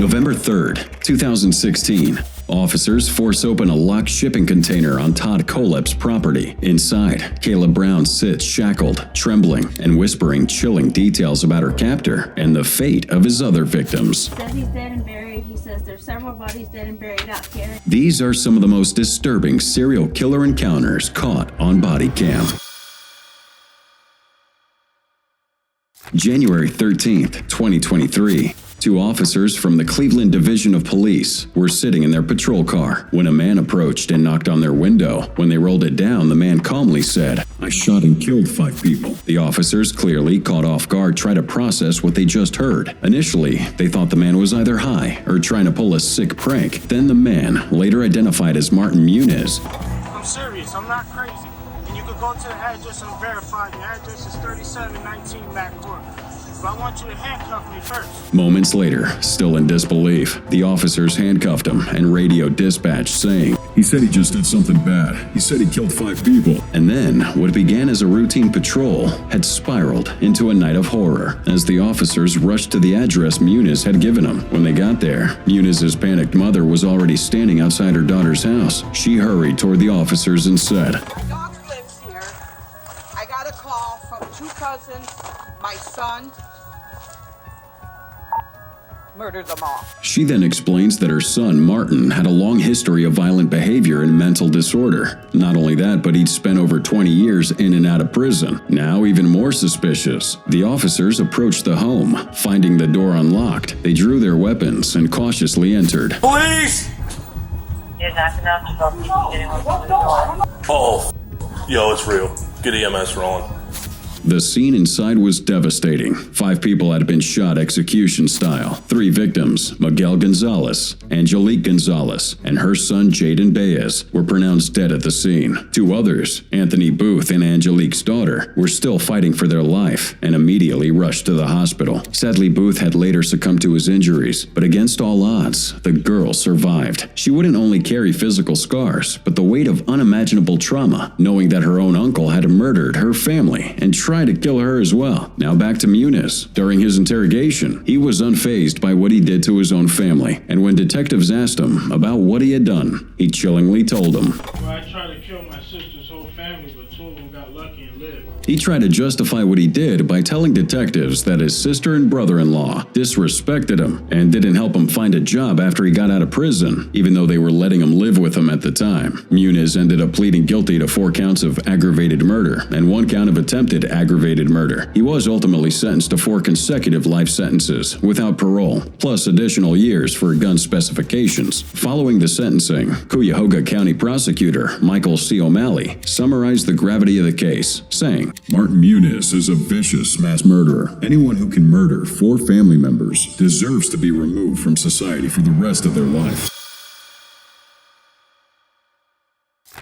November 3rd, 2016. Officers force open a locked shipping container on Todd Kolep's property. Inside, Kayla Brown sits shackled, trembling, and whispering chilling details about her captor and the fate of his other victims. He says he's dead and buried. He says there's several bodies dead and buried out here. These are some of the most disturbing serial killer encounters caught on Bodycam. January 13th, 2023. Two officers from the Cleveland Division of Police were sitting in their patrol car when a man approached and knocked on their window. When they rolled it down, the man calmly said, "I shot and killed 5 people." The officers, clearly caught off guard, tried to process what they just heard. Initially, they thought the man was either high or trying to pull a sick prank. Then the man, later identified as Martin Muniz. I'm serious, I'm not crazy. And you could go to the address and verify the address is 3719 Mac Court. But I want you to handcuff me first. Moments later, still in disbelief, the officers handcuffed him and radioed dispatch saying, "He said he just did something bad. He said he killed 5 people. And then, what began as a routine patrol had spiraled into a night of horror as the officers rushed to the address Muniz had given them. When they got there, Muniz's panicked mother was already standing outside her daughter's house. She hurried toward the officers and said, "My daughter lives here. I got a call from 2 cousins, my son. Murdered them all." She then explains that her son, Martin, had a long history of violent behavior and mental disorder. Not only that, but he'd spent over 20 years in and out of prison. Now, even more suspicious, the officers approached the home. Finding the door unlocked, they drew their weapons and cautiously entered. Police! You're knocking out the door, people getting open the door. Oh, yo, it's real. Get EMS rolling. The scene inside was devastating. 5 people had been shot execution style. 3 victims, Miguel Gonzalez, Angelique Gonzalez, and her son Jaden Baez, were pronounced dead at the scene. 2 others, Anthony Booth and Angelique's daughter, were still fighting for their life and immediately rushed to the hospital. Sadly, Booth had later succumbed to his injuries, but against all odds, the girl survived. She wouldn't only carry physical scars, but the weight of unimaginable trauma, knowing that her own uncle had murdered her family and tried to kill her as well. Now back to Muniz. During his interrogation, he was unfazed by what he did to his own family, and when detectives asked him about what he had done, he chillingly told them, Well, I tried to kill my sister's whole family, but 2 of them got lucky and lived. He tried to justify what he did by telling detectives that his sister and brother-in-law disrespected him and didn't help him find a job after he got out of prison, even though they were letting him live with him at the time. Muniz ended up pleading guilty to 4 counts of aggravated murder and 1 count of attempted aggravated murder. He was ultimately sentenced to 4 consecutive life sentences without parole, plus additional years for gun specifications. Following the sentencing, Cuyahoga County Prosecutor Michael C. O'Malley summarized the gravity of the case, saying, Martin Muniz is a vicious mass murderer. Anyone who can murder 4 family members deserves to be removed from society for the rest of their life."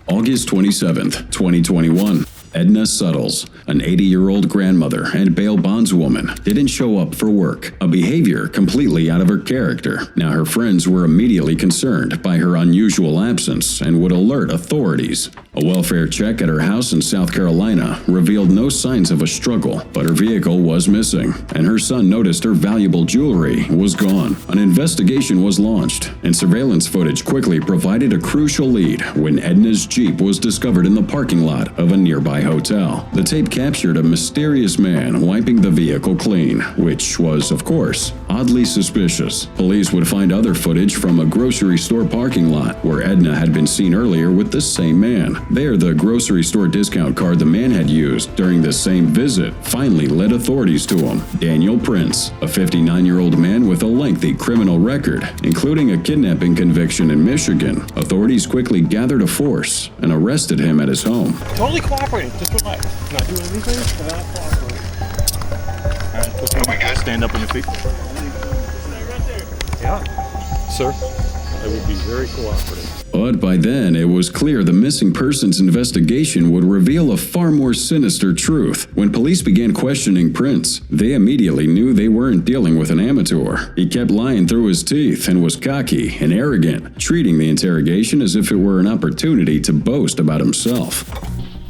August 27th, 2021. Edna Suttles, an 80-year-old grandmother and bail bondswoman, didn't show up for work, a behavior completely out of her character. Now her friends were immediately concerned by her unusual absence and would alert authorities. A welfare check at her house in South Carolina revealed no signs of a struggle, but her vehicle was missing, and her son noticed her valuable jewelry was gone. An investigation was launched, and surveillance footage quickly provided a crucial lead when Edna's Jeep was discovered in the parking lot of a nearby hotel. The tape captured a mysterious man wiping the vehicle clean, which was, of course, oddly suspicious. Police would find other footage from a grocery store parking lot where Edna had been seen earlier with the same man. There, the grocery store discount card the man had used during the same visit finally led authorities to him. Daniel Prince, a 59-year-old man with a lengthy criminal record, including a kidnapping conviction in Michigan. Authorities quickly gathered a force and arrested him at his home. Totally cooperating. Just relax. Not doing anything. Not cooperating. All right, oh my God. Stand up on your feet. Yeah. Sir, I will be very cooperative. But by then, it was clear the missing persons investigation would reveal a far more sinister truth. When police began questioning Prince, they immediately knew they weren't dealing with an amateur. He kept lying through his teeth and was cocky and arrogant, treating the interrogation as if it were an opportunity to boast about himself.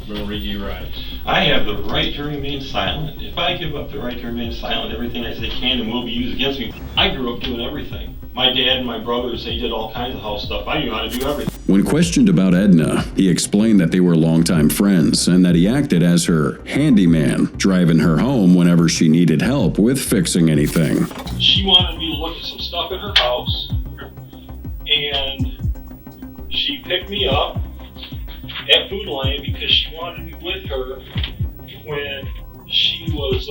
Read rights. I have the right to remain silent. If I give up the right to remain silent, everything I say can and will be used against me. I grew up doing everything. My dad and my brothers, they did all kinds of house stuff. I knew how to do everything. When questioned about Edna, he explained that they were longtime friends and that he acted as her handyman, driving her home whenever she needed help with fixing anything. She wanted me to look at some stuff in her house, and she picked me up at Food Lion because she wanted me with her when she was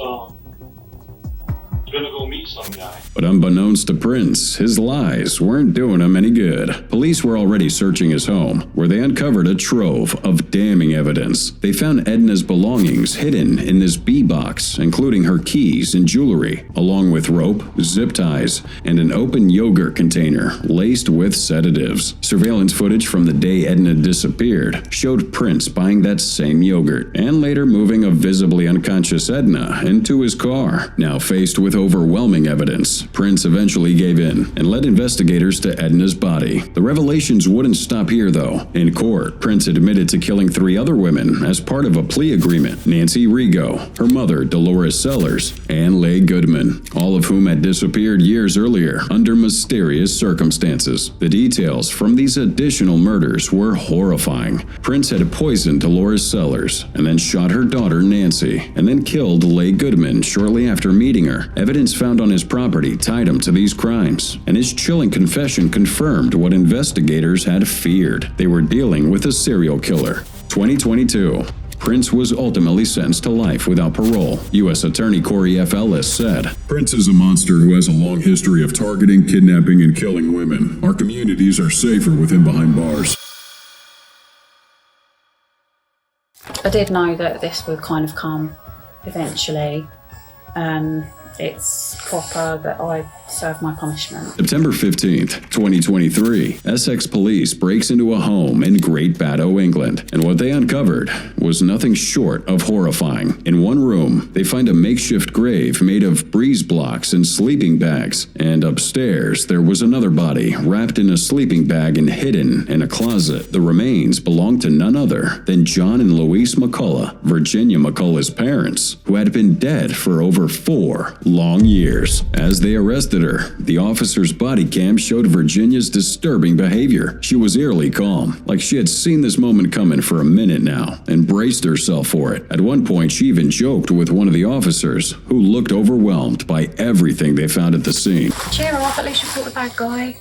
gonna go meet some guy. But unbeknownst to Prince, his lies weren't doing him any good. Police were already searching his home, where they uncovered a trove of damning evidence. They found Edna's belongings hidden in this bee box, including her keys and jewelry, along with rope, zip ties, and an open yogurt container laced with sedatives. Surveillance footage from the day Edna disappeared showed Prince buying that same yogurt and later moving a visibly unconscious Edna into his car. Now faced with overwhelming evidence, Prince eventually gave in and led investigators to Edna's body. The revelations wouldn't stop here, though. In court, Prince admitted to killing 3 other women as part of a plea agreement: Nancy Rigo, her mother Dolores Sellers, and Leigh Goodman, all of whom had disappeared years earlier under mysterious circumstances. The details from these additional murders were horrifying. Prince had poisoned Dolores Sellers and then shot her daughter Nancy, and then killed Leigh Goodman shortly after meeting her. Evidence found on his property tied him to these crimes, and his chilling confession confirmed what investigators had feared. They were dealing with a serial killer. 2022. Prince was ultimately sentenced to life without parole. U.S. Attorney Corey F. Ellis said, Prince is a monster who has a long history of targeting, kidnapping, and killing women. Our communities are safer with him behind bars. I did know that this would kind of come eventually. It's proper that I serve my punishment. September 15th, 2023, Essex police breaks into a home in Great Baddow, England, and what they uncovered was nothing short of horrifying. In one room, they find a makeshift grave made of breeze blocks and sleeping bags, and upstairs there was another body wrapped in a sleeping bag and hidden in a closet. The remains belonged to none other than John and Louise McCullough, Virginia McCullough's parents, who had been dead for over 4 long years. As they arrested her, the officer's body cam showed Virginia's disturbing behavior. She was eerily calm, like she had seen this moment coming for a minute now, and braced herself for it. At one point, she even joked with one of the officers, who looked overwhelmed by everything they found at the scene. Cheer up, at least you caught the bad guy.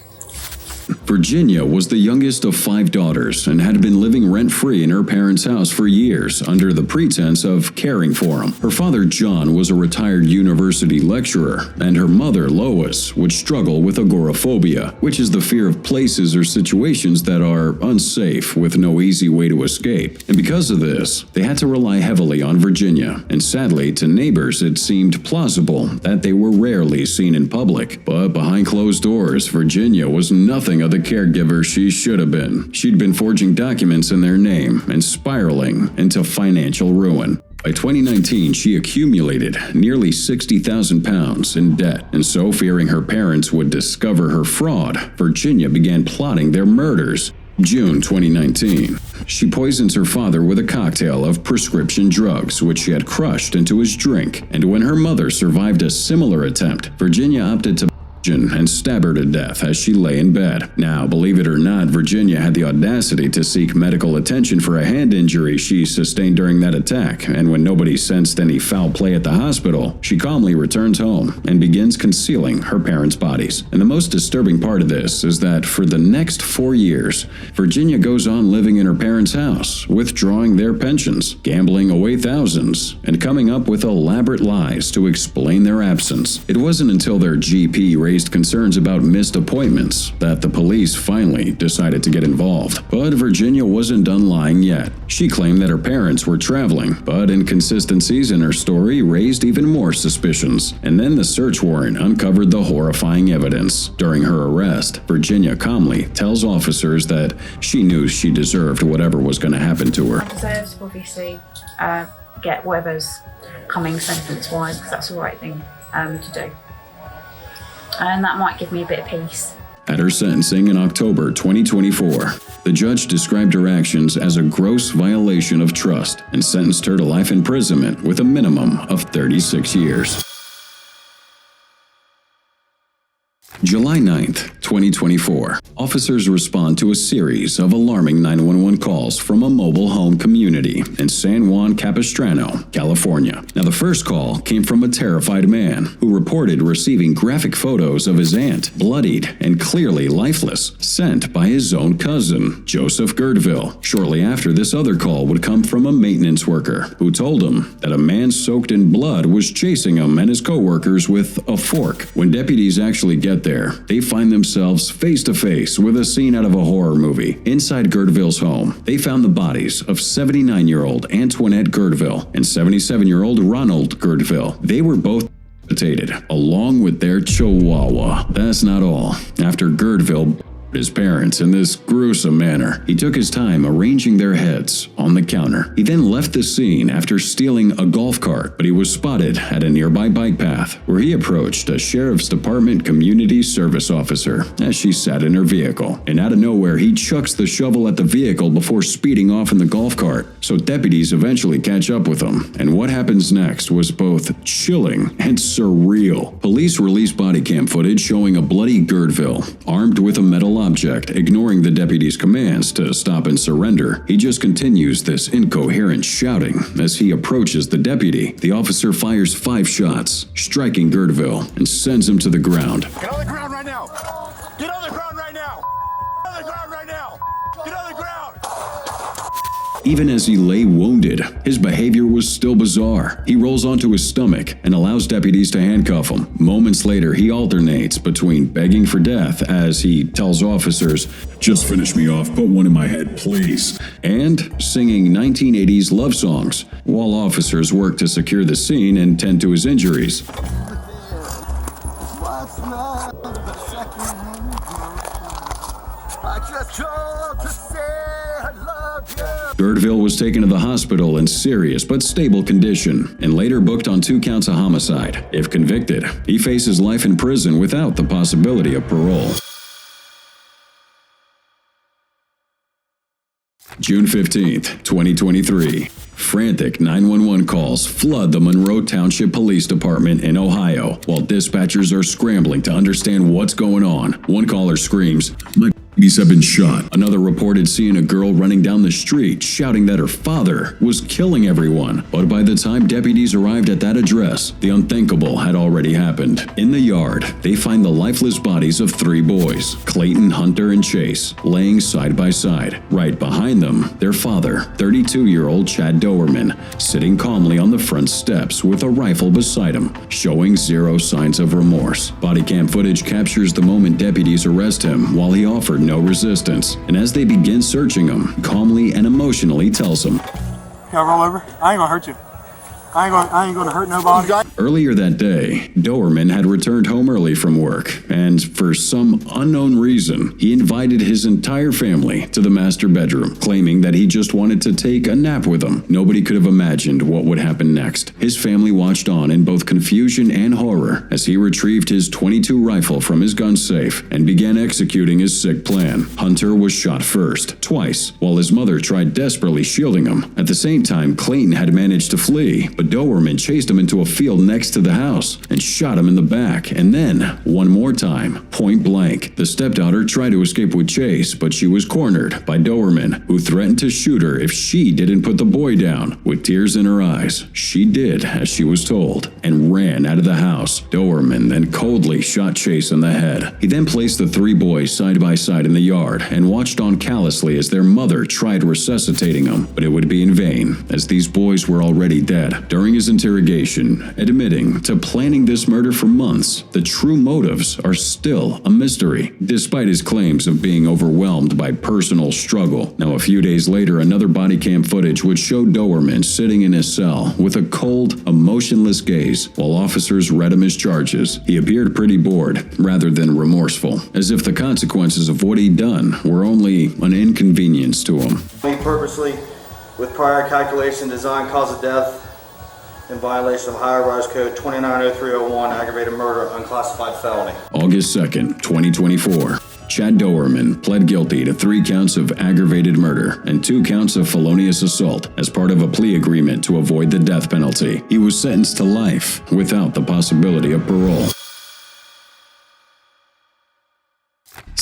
Virginia was the youngest of 5 daughters and had been living rent-free in her parents' house for years under the pretense of caring for them. Her father, John, was a retired university lecturer, and her mother, Lois, would struggle with agoraphobia, which is the fear of places or situations that are unsafe with no easy way to escape. And because of this, they had to rely heavily on Virginia, and sadly, to neighbors it seemed plausible that they were rarely seen in public. But behind closed doors, Virginia was nothing of the caregiver she should have been. She'd been forging documents in their name and spiraling into financial ruin. By 2019, she accumulated nearly 60,000 pounds in debt, and so fearing her parents would discover her fraud, Virginia began plotting their murders. June 2019. She poisons her father with a cocktail of prescription drugs, which she had crushed into his drink, and when her mother survived a similar attempt, Virginia opted to and stab her to death as she lay in bed. Now, believe it or not, Virginia had the audacity to seek medical attention for a hand injury she sustained during that attack, and when nobody sensed any foul play at the hospital, she calmly returns home and begins concealing her parents' bodies. And the most disturbing part of this is that for the next 4 years, Virginia goes on living in her parents' house, withdrawing their pensions, gambling away thousands, and coming up with elaborate lies to explain their absence. It wasn't until their GP raised concerns about missed appointments that the police finally decided to get involved. But Virginia wasn't done lying yet. She claimed that her parents were traveling, but inconsistencies in her story raised even more suspicions. And then the search warrant uncovered the horrifying evidence. During her arrest, Virginia calmly tells officers that she knew she deserved whatever was going to happen to her. I deserve to obviously get whatever's coming sentence-wise, because that's the right thing to do. And that might give me a bit of peace. At her sentencing in October 2024, the judge described her actions as a gross violation of trust and sentenced her to life imprisonment with a minimum of 36 years. July 9th, 2024. Officers respond to a series of alarming 911 calls from a mobile home community in San Juan Capistrano, California. Now, the first call came from a terrified man who reported receiving graphic photos of his aunt, bloodied and clearly lifeless, sent by his own cousin, Joseph Girdville. Shortly after, this other call would come from a maintenance worker who told him that a man soaked in blood was chasing him and his co-workers with a fork. When deputies actually get there, they find themselves face to face with a scene out of a horror movie. Inside Girdville's home, they found the bodies of 79-year-old Antoinette Girdville and 77-year-old Ronald Girdville. They were both decapitated, along with their chihuahua. That's not all. After Girdville his parents in this gruesome manner, he took his time arranging their heads on the counter. He then left the scene after stealing a golf cart, but he was spotted at a nearby bike path where he approached a sheriff's department community service officer as she sat in her vehicle. And out of nowhere, he chucks the shovel at the vehicle before speeding off in the golf cart. So deputies eventually catch up with him. And what happens next was both chilling and surreal. Police released body cam footage showing a bloody Girdville, armed with a metal object. Ignoring the deputy's commands to stop and surrender, he just continues this incoherent shouting. As he approaches the deputy, the officer fires 5 shots, striking Girdville and sends him to the ground. Get on the ground right now! Get on the ground right now! Get on the ground right now! Get on the ground! Even as he lay wounded, his behavior was still bizarre. He rolls onto his stomach and allows deputies to handcuff him. Moments later, he alternates between begging for death as he tells officers, "Just finish me off, put one in my head, please," and singing 1980s love songs, while officers work to secure the scene and tend to his injuries. Girdville was taken to the hospital in serious but stable condition and later booked on 2 counts of homicide. If convicted, he faces life in prison without the possibility of parole. June 15th, 2023. Frantic 911 calls flood the Monroe Township Police Department in Ohio, while dispatchers are scrambling to understand what's going on. One caller screams, "My babies have been shot." Another reported seeing a girl running down the street shouting that her father was killing everyone. But by the time deputies arrived at that address, the unthinkable had already happened. In the yard, they find the lifeless bodies of 3 boys, Clayton, Hunter, and Chase, laying side by side. Right behind them, their father, 32-year-old Chad Dowerman, sitting calmly on the front steps with a rifle beside him, showing 0 signs of remorse. Bodycam footage captures the moment deputies arrest him while he offered no resistance, and as they begin searching him, calmly and emotionally tells him, Y'all roll over. I ain't gonna hurt you. I ain't gonna hurt nobody. Earlier that day, Dowerman had returned home early from work, and for some unknown reason, he invited his entire family to the master bedroom, claiming that he just wanted to take a nap with them. Nobody could have imagined what would happen next. His family watched on in both confusion and horror as he retrieved his .22 rifle from his gun safe and began executing his sick plan. Hunter was shot first, twice, while his mother tried desperately shielding him. At the same time, Clayton had managed to flee, but Dowerman chased him into a field next to the house and shot him in the back, and then, one more time, point blank. The stepdaughter tried to escape with Chase, but she was cornered by Dowerman, who threatened to shoot her if she didn't put the boy down. With tears in her eyes, she did as she was told and ran out of the house. Dowerman then coldly shot Chase in the head. He then placed the 3 boys side by side in the yard and watched on callously as their mother tried resuscitating them, but it would be in vain, as these boys were already dead. During his interrogation, admitting to planning this murder for months, the true motives are still a mystery, despite his claims of being overwhelmed by personal struggle. Now, a few days later, another body cam footage would show Dowerman sitting in his cell with a cold, emotionless gaze while officers read him his charges. He appeared pretty bored, rather than remorseful, as if the consequences of what he'd done were only an inconvenience to him. Purposely, with prior calculation, design, cause of death, in violation of Ohio Rise Code 290301, aggravated murder, unclassified felony. August 2nd, 2024. Chad Dowerman pled guilty to 3 counts of aggravated murder and 2 counts of felonious assault as part of a plea agreement to avoid the death penalty. He was sentenced to life without the possibility of parole.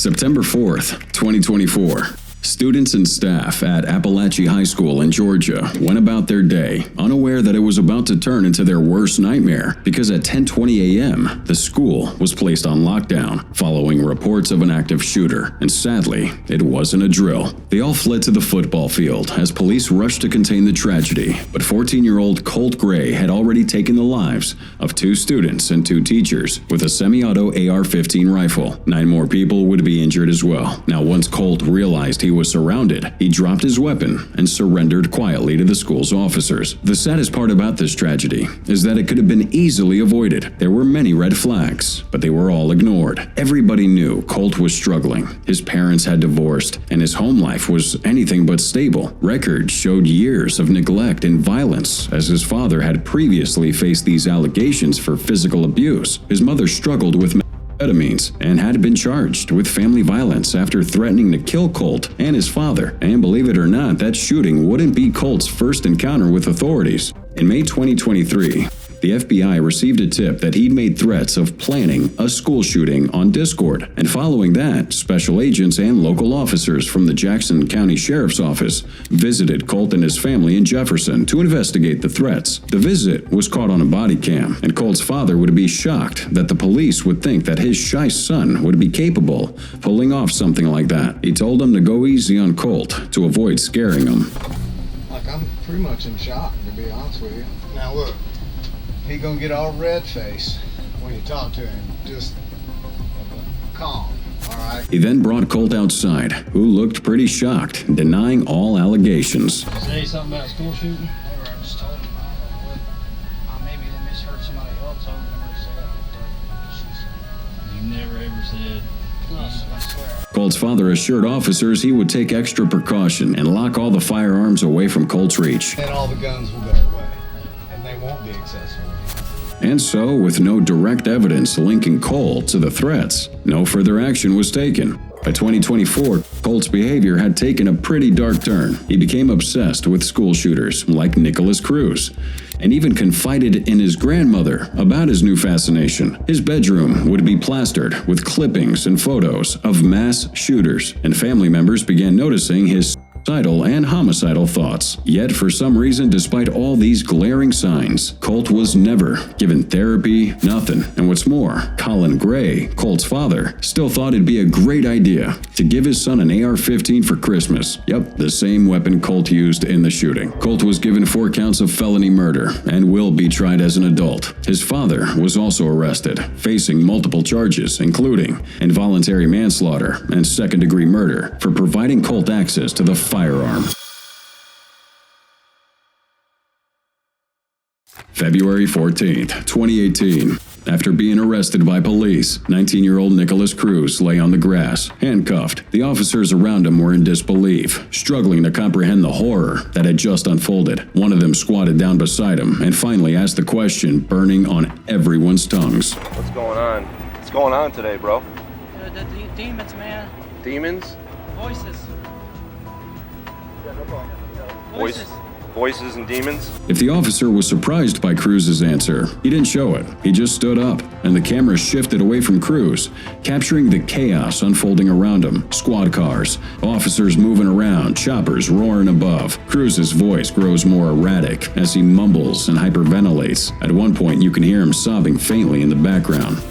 September 4th, 2024. Students and staff at Appalachia High School in Georgia went about their day, unaware that it was about to turn into their worst nightmare, because at 10:20 a.m., the school was placed on lockdown following reports of an active shooter, and sadly, it wasn't a drill. They all fled to the football field as police rushed to contain the tragedy, but 14-year-old Colt Gray had already taken the lives of 2 students and 2 teachers with a semi-auto AR-15 rifle. 9 more people would be injured as well. Now, once Colt realized he was surrounded, he dropped his weapon and surrendered quietly to the school's officers. The saddest part about this tragedy is that it could have been easily avoided. There were many red flags, but they were all ignored. Everybody knew Colt was struggling. His parents had divorced, and his home life was anything but stable. Records showed years of neglect and violence, as his father had previously faced these allegations for physical abuse. His mother struggled with amphetamines and had been charged with family violence after threatening to kill Colt and his father. And believe it or not, that shooting wouldn't be Colt's first encounter with authorities. In May 2023, the FBI received a tip that he'd made threats of planning a school shooting on Discord. And following that, special agents and local officers from the Jackson County Sheriff's Office visited Colt and his family in Jefferson to investigate the threats. The visit was caught on a body cam, and Colt's father would be shocked that the police would think that his shy son would be capable of pulling off something like that. He told them to go easy on Colt to avoid scaring him. Like, I'm pretty much in shock, to be honest with you. Now look, he gonna get all red face when you talk to him. Just calm, all right? He then brought Colt outside, who looked pretty shocked, denying all allegations. Say something about school shooting? Never, I just told him, I don't know what, maybe they misheard somebody else. I never said. You never ever said. No, I swear. Colt's father assured officers he would take extra precaution and lock all the firearms away from Colt's reach. And all the guns will go away, and they won't be accessible. And so, with no direct evidence linking Colt to the threats, no further action was taken. By 2024, Colt's behavior had taken a pretty dark turn. He became obsessed with school shooters like Nicholas Cruz, and even confided in his grandmother about his new fascination. His bedroom would be plastered with clippings and photos of mass shooters, and family members began noticing his suicidal and homicidal thoughts. Yet, for some reason, despite all these glaring signs, Colt was never given therapy, nothing. And what's more, Colin Gray, Colt's father, still thought it'd be a great idea to give his son an AR-15 for Christmas. Yep, the same weapon Colt used in the shooting. Colt was given 4 counts of felony murder and will be tried as an adult. His father was also arrested, facing multiple charges, including involuntary manslaughter and second-degree murder, for providing Colt access to the firearm. February 14th, 2018. After being arrested by police, 19-year-old Nicholas Cruz lay on the grass, handcuffed. The officers around him were in disbelief, struggling to comprehend the horror that had just unfolded. One of them squatted down beside him and finally asked the question burning on everyone's tongues. What's going on? What's going on today, bro? The demons, man. Demons? Voices. Voices and demons? If the officer was surprised by Cruz's answer, he didn't show it. He just stood up, and the camera shifted away from Cruz, capturing the chaos unfolding around him. Squad cars, officers moving around, choppers roaring above. Cruz's voice grows more erratic as he mumbles and hyperventilates. At one point, you can hear him sobbing faintly in the background.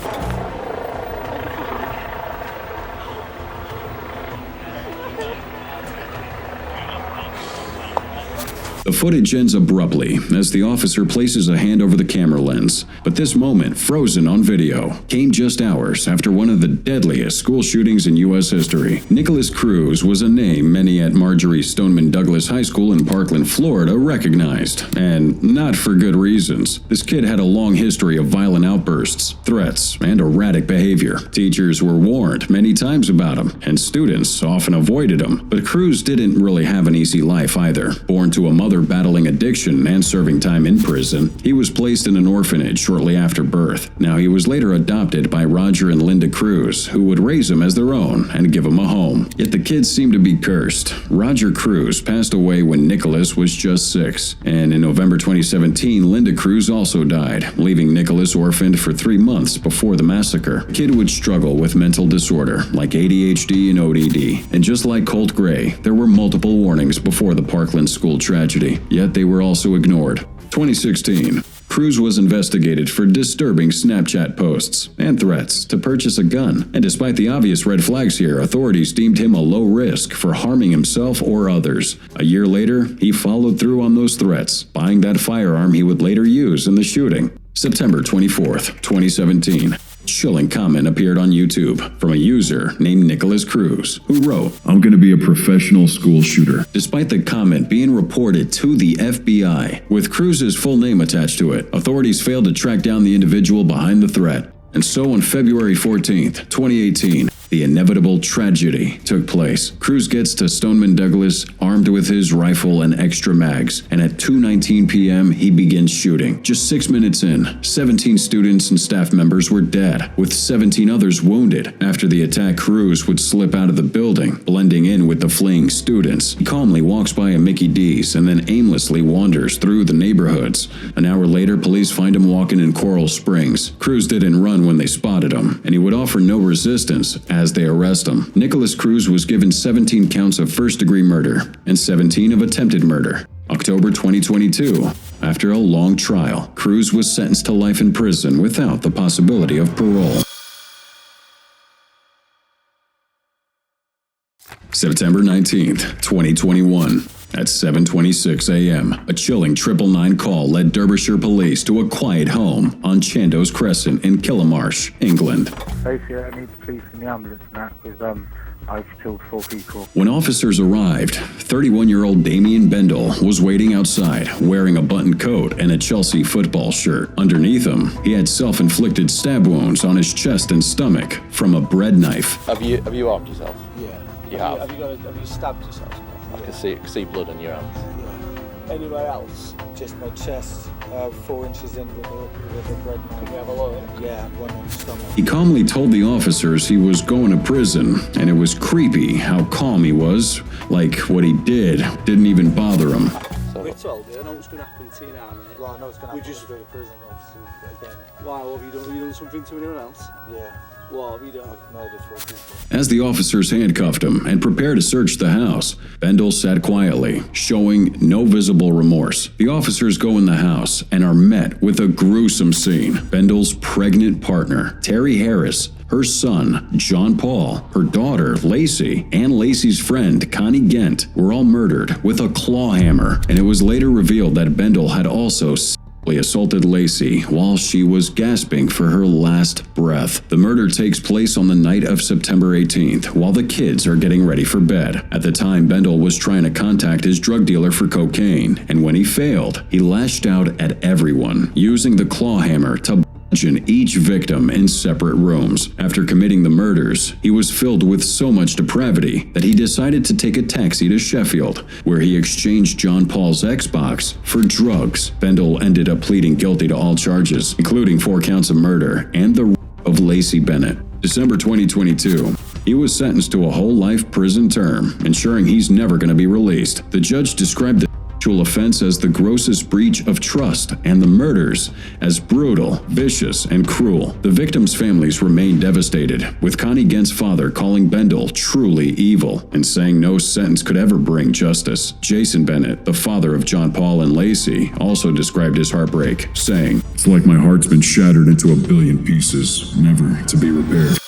The footage ends abruptly as the officer places a hand over the camera lens. But this moment, frozen on video, came just hours after one of the deadliest school shootings in U.S. history. Nicholas Cruz was a name many at Marjorie Stoneman Douglas High School in Parkland, Florida recognized, and not for good reasons. This kid had a long history of violent outbursts, threats, and erratic behavior. Teachers were warned many times about him, and students often avoided him. But Cruz didn't really have an easy life either. Born to a mother father battling addiction and serving time in prison, he was placed in an orphanage shortly after birth. Now, he was later adopted by Roger and Linda Cruz, who would raise him as their own and give him a home. Yet the kids seemed to be cursed. Roger Cruz passed away when Nicholas was just 6, and in November 2017, Linda Cruz also died, leaving Nicholas orphaned for 3 months before the massacre. The kid would struggle with mental disorder like ADHD and ODD, and just like Colt Gray, there were multiple warnings before the Parkland school tragedy, yet they were also ignored. 2016. Cruz was investigated for disturbing Snapchat posts and threats to purchase a gun, and despite the obvious red flags here, authorities deemed him a low risk for harming himself or others. A year later, he followed through on those threats, buying that firearm he would later use in the shooting. September 24th, 2017. Chilling comment appeared on YouTube from a user named Nicholas Cruz, who wrote, "I'm going to be a professional school shooter." Despite the comment being reported to the FBI, with Cruz's full name attached to it, authorities failed to track down the individual behind the threat. And so on February 14th, 2018, the inevitable tragedy took place. Cruz gets to Stoneman Douglas armed with his rifle and extra mags, and at 2:19 p.m. he begins shooting. Just 6 minutes in, 17 students and staff members were dead, with 17 others wounded. After the attack, Cruz would slip out of the building, blending in with the fleeing students. He calmly walks by a Mickey D's and then aimlessly wanders through the neighborhoods. An hour later, police find him walking in Coral Springs. Cruz didn't run when they spotted him, and he would offer no resistance as they arrest him. Nicholas Cruz was given 17 counts of first-degree murder and 17 of attempted murder. October 2022. After a long trial, Cruz was sentenced to life in prison without the possibility of parole. September 19th, 2021. At 7:26 a.m., a chilling 999 call led Derbyshire police to a quiet home on Chandos Crescent in Killamarsh, England. Basically, I need the police in the ambulance now because I've killed 4 people. When officers arrived, 31-year-old Damien Bendel was waiting outside, wearing a buttoned coat and a Chelsea football shirt. Underneath him, he had self-inflicted stab wounds on his chest and stomach from a bread knife. Have you armed yourself? Yeah. You have? Have you stabbed yourself? I can see blood on your hands. Yeah. Anywhere else? Just my chest, 4 inches in with a bread knife. Can we have a look? Yeah, one on the stomach. He calmly told the officers he was going to prison, and it was creepy how calm he was, like what he did didn't even bother him. We told you, I know what's going to happen to you now, mate. Well, I know it's going to happen to go to prison, obviously, again. Why, what have you done something to anyone else? Yeah. What have you done? I've murdered 4 people. As the officers handcuffed him and prepared to search the house, Bendel sat quietly, showing no visible remorse. The officers go in the house and are met with a gruesome scene. Bendel's pregnant partner, Terry Harris, her son, John Paul, her daughter, Lacey, and Lacey's friend, Connie Gent, were all murdered with a claw hammer, and it was later revealed that Bendel had also assaulted Lacey while she was gasping for her last breath. The murder takes place on the night of September 18th while the kids are getting ready for bed. At the time, Bendel was trying to contact his drug dealer for cocaine, and when he failed, he lashed out at everyone, using the claw hammer to in each victim in separate rooms. After committing the murders, he was filled with so much depravity that he decided to take a taxi to Sheffield, where he exchanged John Paul's Xbox for drugs. Bendel ended up pleading guilty to all charges, including 4 counts of murder and the of Lacey Bennett. December 2022. He was sentenced to a whole life prison term, ensuring he's never going to be released. The judge described the sexual offense as the grossest breach of trust and the murders as brutal, vicious, and cruel. The victims' families remain devastated, with Connie Gent's father calling Bendel truly evil and saying no sentence could ever bring justice. Jason Bennett, the father of John Paul and Lacey, also described his heartbreak, saying, "It's like my heart's been shattered into a billion pieces, never to be repaired."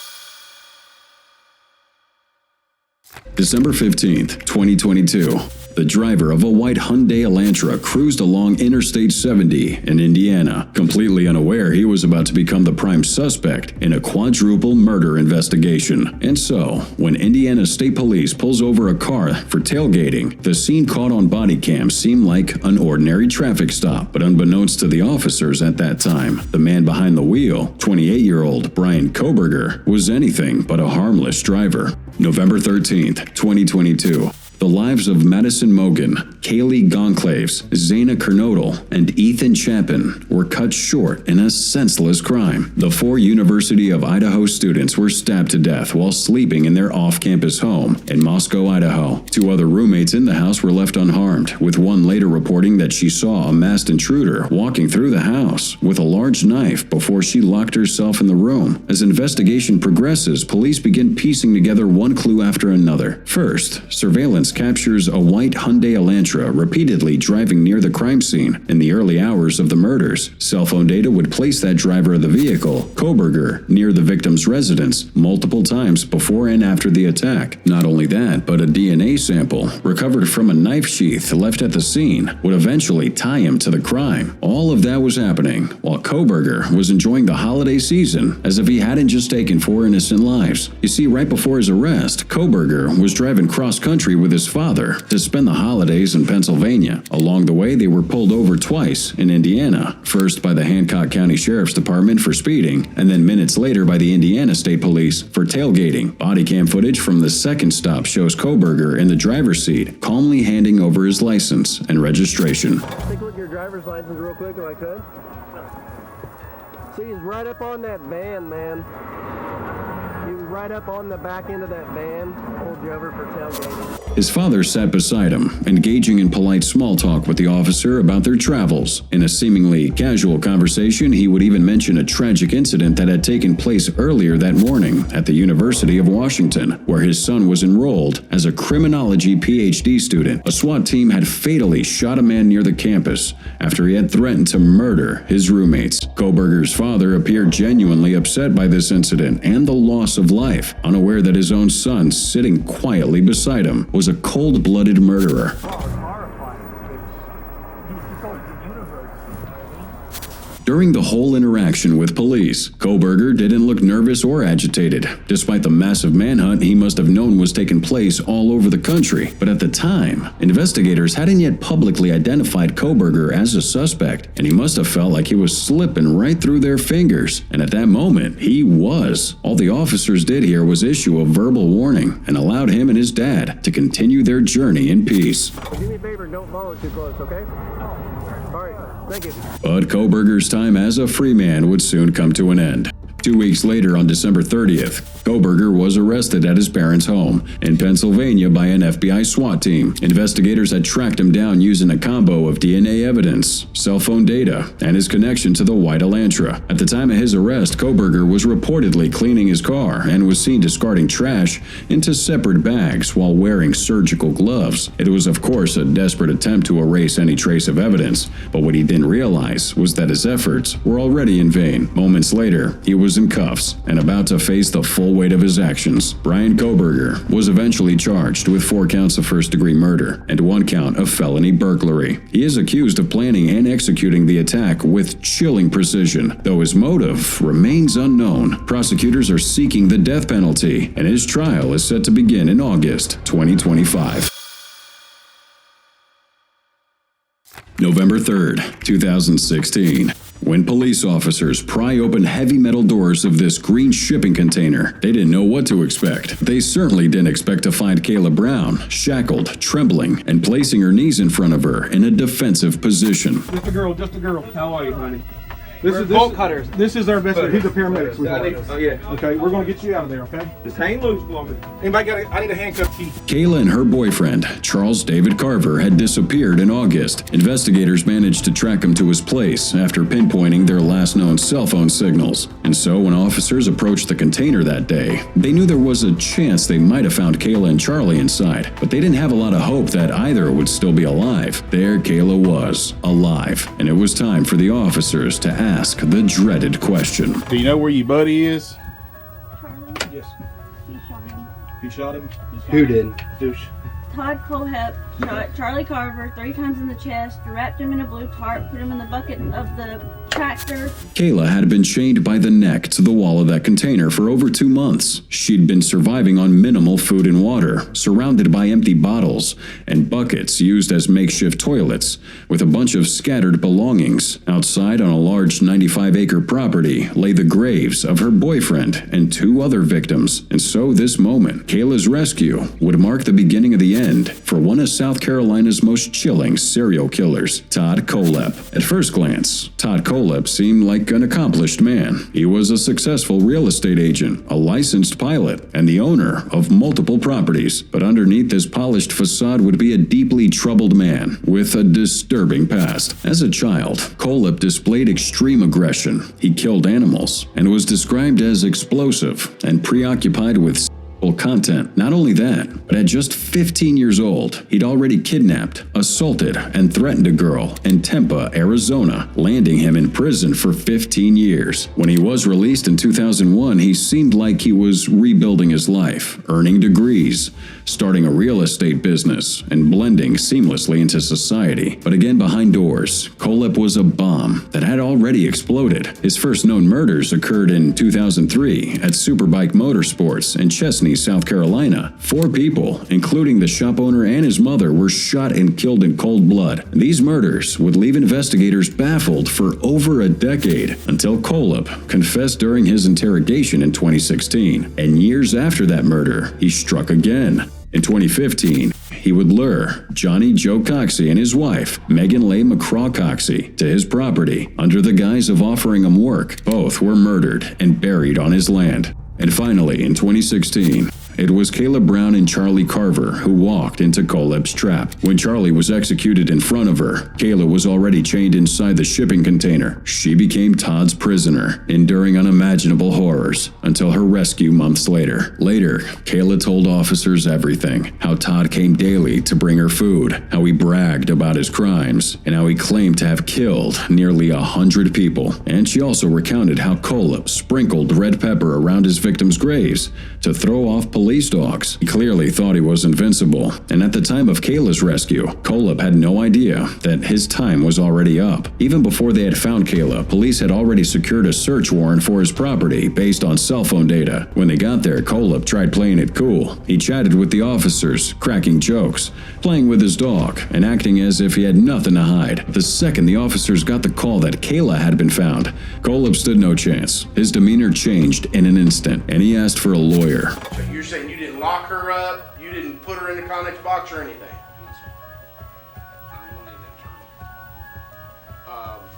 December 15th, 2022. The driver of a white Hyundai Elantra cruised along Interstate 70 in Indiana, completely unaware he was about to become the prime suspect in a quadruple murder investigation. And so, when Indiana State Police pulls over a car for tailgating, the scene caught on Bodycam seemed like an ordinary traffic stop. But unbeknownst to the officers at that time, the man behind the wheel, 28-year-old Brian Koberger, was anything but a harmless driver. November 13th, 2022. The lives of Madison Mogan, Kaylee Gonclaves, Zaina Kernodle, and Ethan Chapin were cut short in a senseless crime. The 4 University of Idaho students were stabbed to death while sleeping in their off-campus home in Moscow, Idaho. 2 other roommates in the house were left unharmed, with one later reporting that she saw a masked intruder walking through the house with a large knife before she locked herself in the room. As investigation progresses, police begin piecing together one clue after another. First, surveillance captures a white Hyundai Elantra repeatedly driving near the crime scene in the early hours of the murders. Cell phone data would place that driver of the vehicle, Koberger, near the victim's residence multiple times before and after the attack. Not only that, but a DNA sample recovered from a knife sheath left at the scene would eventually tie him to the crime. All of that was happening while Koberger was enjoying the holiday season as if he hadn't just taken 4 innocent lives. You see, right before his arrest, Koberger was driving cross-country with his father to spend the holidays in Pennsylvania. Along the way, they were pulled over twice in Indiana, first by the Hancock County Sheriff's Department for speeding, and then minutes later by the Indiana State Police for tailgating. Bodycam footage from the second stop shows Koberger in the driver's seat, calmly handing over his license and registration. Take a look at your driver's license real quick if I could. See, he's right up on that van, man. He was right up on the back end of that van, pulled you over for tailgating. His father sat beside him, engaging in polite small talk with the officer about their travels. In a seemingly casual conversation, he would even mention a tragic incident that had taken place earlier that morning at the University of Washington, where his son was enrolled as a criminology PhD student. A SWAT team had fatally shot a man near the campus after he had threatened to murder his roommates. Koberger's father appeared genuinely upset by this incident and the loss of life, unaware that his own son, sitting quietly beside him, was a cold-blooded murderer. During the whole interaction with police, Koberger didn't look nervous or agitated, despite the massive manhunt he must have known was taking place all over the country. But at the time, investigators hadn't yet publicly identified Koberger as a suspect, and he must have felt like he was slipping right through their fingers. And at that moment, he was. All the officers did here was issue a verbal warning and allowed him and his dad to continue their journey in peace. Do me a favor, don't follow too close, okay? All right, thank you. But Koberger's time as a free man would soon come to an end. 2 weeks later, on December 30th, Koberger was arrested at his parents' home in Pennsylvania by an FBI SWAT team. Investigators had tracked him down using a combo of DNA evidence, cell phone data, and his connection to the white Elantra. At the time of his arrest, Koberger was reportedly cleaning his car and was seen discarding trash into separate bags while wearing surgical gloves. It was, of course, a desperate attempt to erase any trace of evidence, but what he didn't realize was that his efforts were already in vain. Moments later, he was in cuffs and about to face the full weight of his actions. Brian Koberger was eventually charged with 4 counts of first-degree murder and 1 count of felony burglary. He is accused of planning and executing the attack with chilling precision, though his motive remains unknown. Prosecutors are seeking the death penalty, and his trial is set to begin in August 2025. November 3rd, 2016. When police officers pry open heavy metal doors of this green shipping container, they didn't know what to expect. They certainly didn't expect to find Kayla Brown, shackled, trembling, and placing her knees in front of her in a defensive position. Just a girl, just a girl. How are you, honey? This is bolt cutters. This is our best. He's a paramedic, sweetheart. Oh yeah. Okay, we're gonna get you out of there. Okay. Just hang loose for me. Anybody got? I need a handcuff key. Kayla and her boyfriend, Charles David Carver, had disappeared in August. Investigators managed to track him to his place after pinpointing their last known cell phone signals. And so when officers approached the container that day, they knew there was a chance they might have found Kayla and Charlie inside, but they didn't have a lot of hope that either would still be alive. There Kayla was, alive, and it was time for the officers to ask the dreaded question. Do you know where your buddy is? Charlie? Yes. He shot him. He shot him? Who did? Douche. Todd Colehep shot Charlie Carver 3 times in the chest, wrapped him in a blue tarp, put him in the bucket of the tractor. Kayla had been chained by the neck to the wall of that container for over 2 months. She'd been surviving on minimal food and water, surrounded by empty bottles and buckets used as makeshift toilets, with a bunch of scattered belongings. Outside on a large 95-acre property lay the graves of her boyfriend and 2 other victims. And so this moment, Kayla's rescue, would mark the beginning of the end for one of South Carolina's most chilling serial killers, Todd Kohlhepp. At first glance, Todd Kohlhepp seemed like an accomplished man. He was a successful real estate agent, a licensed pilot, and the owner of multiple properties. But underneath this polished facade would be a deeply troubled man with a disturbing past. As a child, Kohlhepp displayed extreme aggression. He killed animals and was described as explosive and preoccupied with content. Not only that, but at just 15 years old, he'd already kidnapped, assaulted, and threatened a girl in Tempe, Arizona, landing him in prison for 15 years. When he was released in 2001, he seemed like he was rebuilding his life, earning degrees, starting a real estate business, and blending seamlessly into society. But again, behind doors, Kohlhepp was a bomb that had already exploded. His first known murders occurred in 2003 at Superbike Motorsports in Chesney, South Carolina. 4 people, including the shop owner and his mother, were shot and killed in cold blood. These murders would leave investigators baffled for over a decade until Kohlhepp confessed during his interrogation in 2016. And years after that murder, he struck again. In 2015, he would lure Johnny Joe Coxey and his wife, Megan Leigh McCraw Coxey, to his property under the guise of offering them work. Both were murdered and buried on his land. And finally, in 2016, it was Kayla Brown and Charlie Carver who walked into Kohlhepp's trap. When Charlie was executed in front of her, Kayla was already chained inside the shipping container. She became Todd's prisoner, enduring unimaginable horrors until her rescue months later. Later, Kayla told officers everything: how Todd came daily to bring her food, how he bragged about his crimes, and how he claimed to have killed nearly 100 people. And she also recounted how Kohlhepp sprinkled red pepper around his victims' graves to throw off police dogs. He clearly thought he was invincible, and at the time of Kayla's rescue, Kohlhepp had no idea that his time was already up. Even before they had found Kayla, police had already secured a search warrant for his property based on cell phone data. When they got there, Kohlhepp tried playing it cool. He chatted with the officers, cracking jokes, playing with his dog, and acting as if he had nothing to hide. The second the officers got the call that Kayla had been found, Kohlhepp stood no chance. His demeanor changed in an instant, and he asked for a lawyer. So you're saying you didn't lock her up, you didn't put her in the Connex box or anything?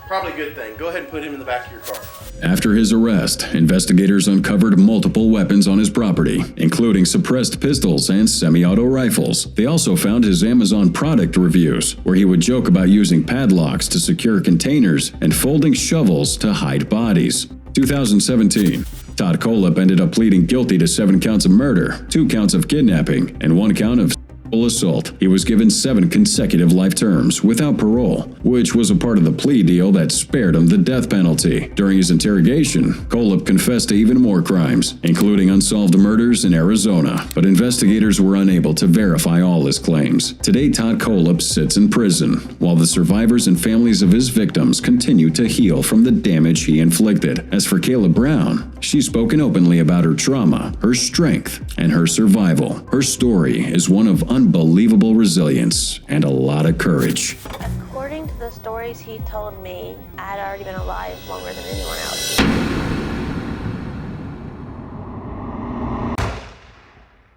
Probably a good thing. Go ahead and put him in the back of your car. After his arrest, investigators uncovered multiple weapons on his property, including suppressed pistols and semi-auto rifles. They also found his Amazon product reviews, where he would joke about using padlocks to secure containers and folding shovels to hide bodies. 2017. Todd Kohlhepp ended up pleading guilty to 7 counts of murder, 2 counts of kidnapping, and 1 count of assault. He was given 7 consecutive life terms without parole, which was a part of the plea deal that spared him the death penalty. During his interrogation, Kohlhepp confessed to even more crimes, including unsolved murders in Arizona, but investigators were unable to verify all his claims. Today, Todd Kohlhepp sits in prison, while the survivors and families of his victims continue to heal from the damage he inflicted. As for Kayla Brown, she's spoken openly about her trauma, her strength, and her survival. Her story is one of unbelievable resilience and a lot of courage. According to the stories he told me, I had already been alive longer than anyone else.